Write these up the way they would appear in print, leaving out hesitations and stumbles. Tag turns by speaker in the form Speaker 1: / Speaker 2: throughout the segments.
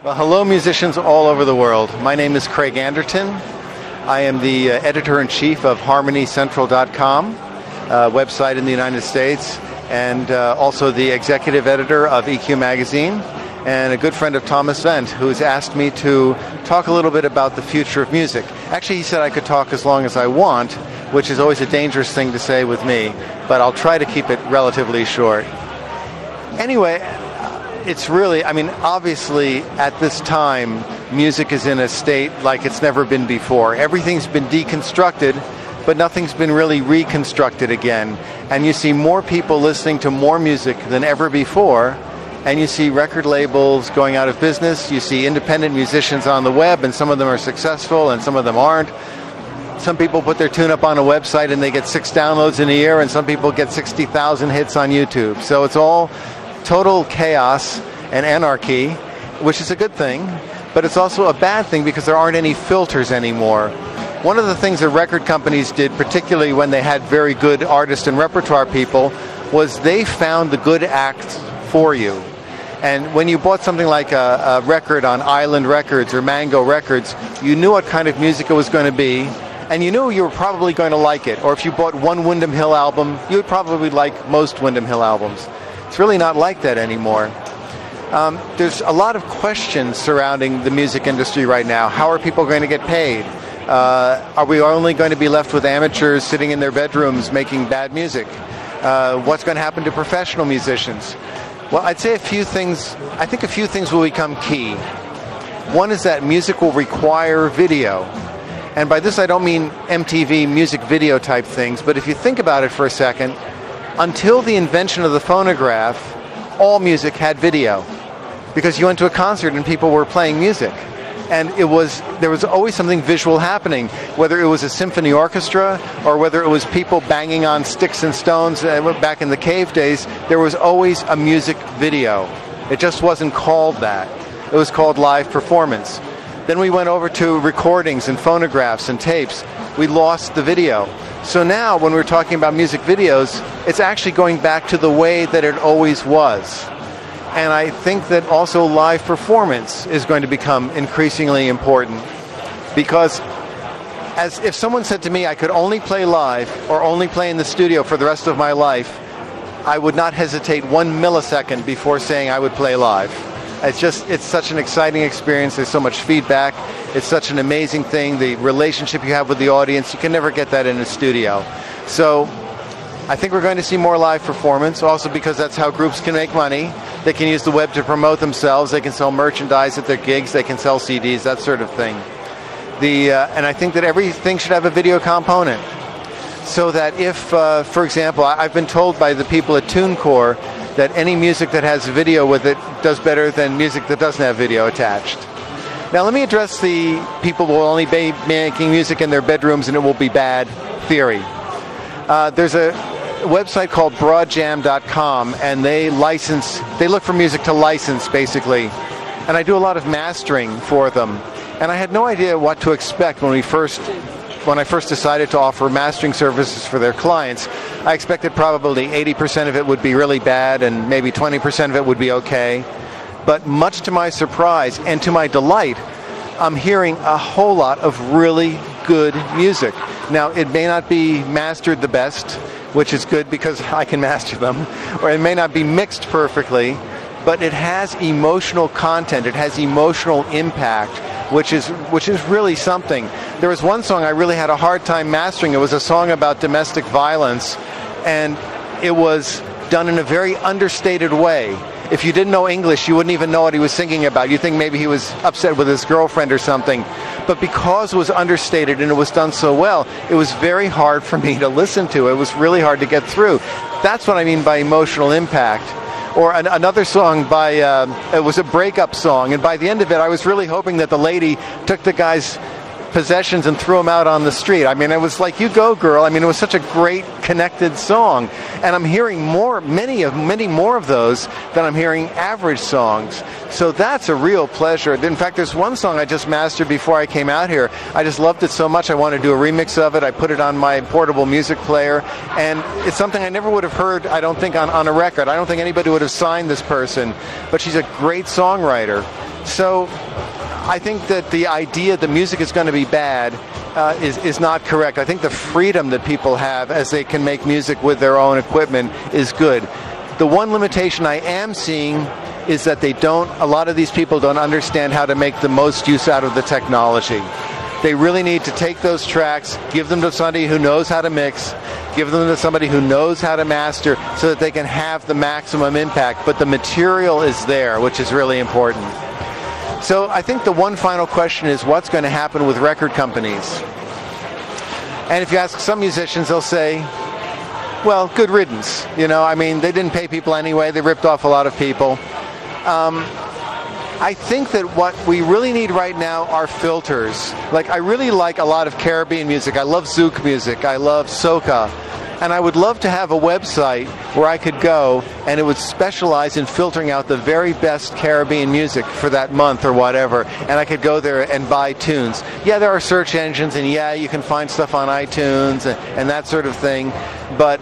Speaker 1: Well, hello musicians all over the world. My name is Craig Anderton. I am the editor-in-chief of HarmonyCentral.com, website in the United States, and also the executive editor of EQ Magazine, and a good friend of Thomas Vent, who's asked me to talk a little bit about the future of music. Actually, he said I could talk as long as I want, which is always a dangerous thing to say with me, but I'll try to keep it relatively short. Anyway, it's really, obviously at this time, music is in a state like it's never been before. Everything's been deconstructed, but nothing's been really reconstructed again. And you see more people listening to more music than ever before, and you see record labels going out of business, you see independent musicians on the web, and some of them are successful and some of them aren't. Some people put their tune up on a website and they get 6 downloads in a year, and some people get 60,000 hits on YouTube. So it's all total chaos and anarchy, which is a good thing, but it's also a bad thing because there aren't any filters anymore. One of the things that record companies did, particularly when they had very good artist and repertoire people, was they found the good acts for you. And when you bought something like a record on Island Records or Mango Records, you knew what kind of music it was going to be, and you knew you were probably going to like it. Or if you bought one Windham Hill album, you would probably like most Windham Hill albums. It's really not like that anymore. There's a lot of questions surrounding the music industry right now. How are people going to get paid? Are we only going to be left with amateurs sitting in their bedrooms making bad music? What's going to happen to professional musicians? Well, I'd say a few things. I think a few things will become key. One is that music will require video. And by this I don't mean MTV music video type things, but if you think about it for a second, until the invention of the phonograph, all music had video, because you went to a concert and people were playing music, and there was always something visual happening, whether it was a symphony orchestra or whether it was people banging on sticks and stones. Back in the cave days, there was always a music video. It just wasn't called that. It was called live performance. Then we went over to recordings and phonographs and tapes. We lost the video. So now, when we're talking about music videos, it's actually going back to the way that it always was. And I think that also live performance is going to become increasingly important. Because as if someone said to me I could only play live or only play in the studio for the rest of my life, I would not hesitate 1 millisecond before saying I would play live. It's such an exciting experience. There's so much feedback. It's such an amazing thing. The relationship you have with the audience, you can never get that in a studio. So I think we're going to see more live performance, also because that's how groups can make money. They can use the web to promote themselves. They can sell merchandise at their gigs. They can sell CDs, that sort of thing. And I think that everything should have a video component. So that if, for example, I've been told by the people at TuneCore that any music that has video with it does better than music that doesn't have video attached. Now let me address the people who will only be making music in their bedrooms and it will be bad theory. There's a website called broadjam.com, and they look for music to license basically. And I do a lot of mastering for them. And I had no idea what to expect when I first decided to offer mastering services for their clients. I expected probably 80% of it would be really bad and maybe 20% of it would be okay. But much to my surprise and to my delight, I'm hearing a whole lot of really good music. Now, it may not be mastered the best, which is good because I can master them, or it may not be mixed perfectly, but it has emotional content, it has emotional impact, which is really something. There was one song I really had a hard time mastering. It was a song about domestic violence, and it was done in a very understated way. If you didn't know English, you wouldn't even know what he was singing about. You'd think maybe he was upset with his girlfriend or something. But because it was understated and it was done so well, it was very hard for me to listen to. It was really hard to get through. That's what I mean by emotional impact. Or another song it was a breakup song, and by the end of it, I was really hoping that the lady took the guy's possessions and threw them out on the street. I mean, it was like, you go, girl. I mean, it was such a great connected song. And I'm hearing many more of those than I'm hearing average songs. So that's a real pleasure. In fact, there's one song I just mastered before I came out here. I just loved it so much I wanted to do a remix of it. I put it on my portable music player, and it's something I never would have heard, I don't think, on a record. I don't think anybody would have signed this person, but she's a great songwriter. So I think that the idea that music is going to be bad is not correct. I think the freedom that people have as they can make music with their own equipment is good. The one limitation I am seeing is that a lot of these people don't understand how to make the most use out of the technology. They really need to take those tracks, give them to somebody who knows how to mix, give them to somebody who knows how to master, so that they can have the maximum impact. But the material is there, which is really important. So I think the one final question is, what's going to happen with record companies? And if you ask some musicians, they'll say, well, good riddance. I mean, they didn't pay people anyway. They ripped off a lot of people. I think that what we really need right now are filters. Like, I really like a lot of Caribbean music. I love Zouk music. I love soca. And I would love to have a website where I could go and it would specialize in filtering out the very best Caribbean music for that month or whatever. And I could go there and buy tunes. Yeah, there are search engines, and yeah, you can find stuff on iTunes and that sort of thing. But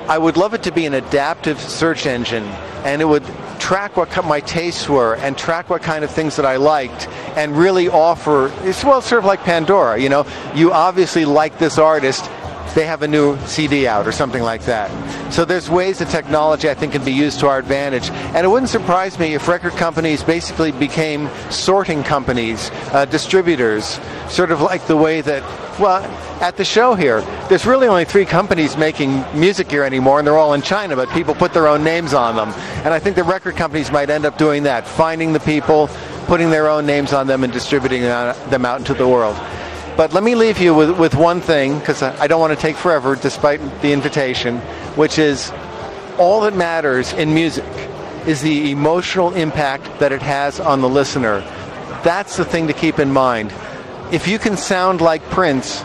Speaker 1: I would love it to be an adaptive search engine, and it would track what my tastes were and track what kind of things that I liked, and really offer, it's sort of like Pandora, you obviously like this artist, they have a new CD out or something like that. So there's ways that technology, I think, can be used to our advantage. And it wouldn't surprise me if record companies basically became sorting companies, distributors, sort of like the way that, well, at the show here, there's really only 3 companies making music here anymore, and they're all in China, but people put their own names on them. And I think the record companies might end up doing that, finding the people, putting their own names on them, and distributing them out into the world. But let me leave you with one thing, because I don't want to take forever despite the invitation, which is all that matters in music is the emotional impact that it has on the listener. That's the thing to keep in mind. If you can sound like Prince,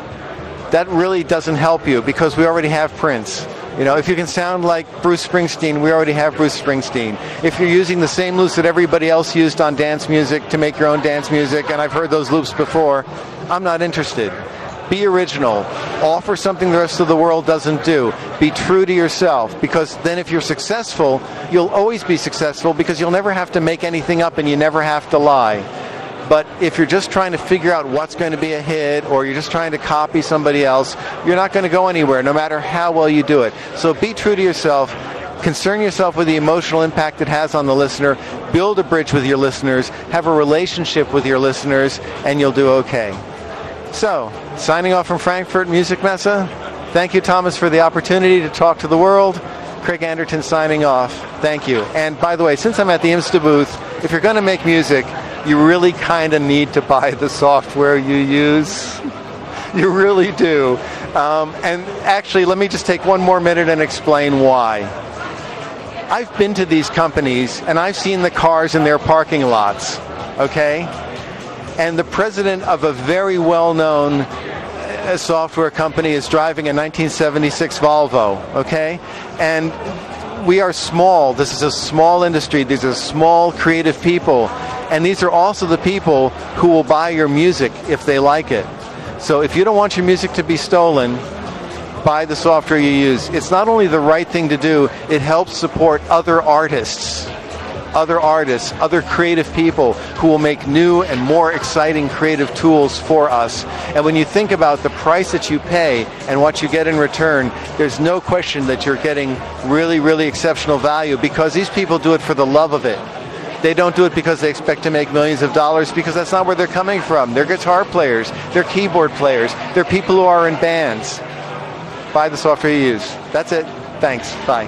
Speaker 1: that really doesn't help you, because we already have Prince. If you can sound like Bruce Springsteen, we already have Bruce Springsteen. If you're using the same loops that everybody else used on dance music to make your own dance music, and I've heard those loops before, I'm not interested. Be original. Offer something the rest of the world doesn't do. Be true to yourself, because then if you're successful, you'll always be successful, because you'll never have to make anything up and you never have to lie. But if you're just trying to figure out what's going to be a hit, or you're just trying to copy somebody else, you're not going to go anywhere, no matter how well you do it. So be true to yourself. Concern yourself with the emotional impact it has on the listener. Build a bridge with your listeners. Have a relationship with your listeners, and you'll do okay. So, signing off from Frankfurt Music Messe. Thank you, Thomas, for the opportunity to talk to the world. Craig Anderton signing off. Thank you. And by the way, since I'm at the Insta booth, if you're going to make music, you really kind of need to buy the software you use. You really do. And actually, let me just take one more minute and explain why. I've been to these companies, and I've seen the cars in their parking lots, okay? And the president of a very well-known software company is driving a 1976 Volvo, okay? And we are small. This is a small industry. These are small, creative people. And these are also the people who will buy your music if they like it. So if you don't want your music to be stolen, buy the software you use. It's not only the right thing to do, it helps support other artists, other creative people who will make new and more exciting creative tools for us. And when you think about the price that you pay and what you get in return, there's no question that you're getting really, really exceptional value, because these people do it for the love of it. They don't do it because they expect to make millions of dollars, because that's not where they're coming from. They're guitar players, they're keyboard players, they're people who are in bands. Buy the software you use. That's it. Thanks. Bye.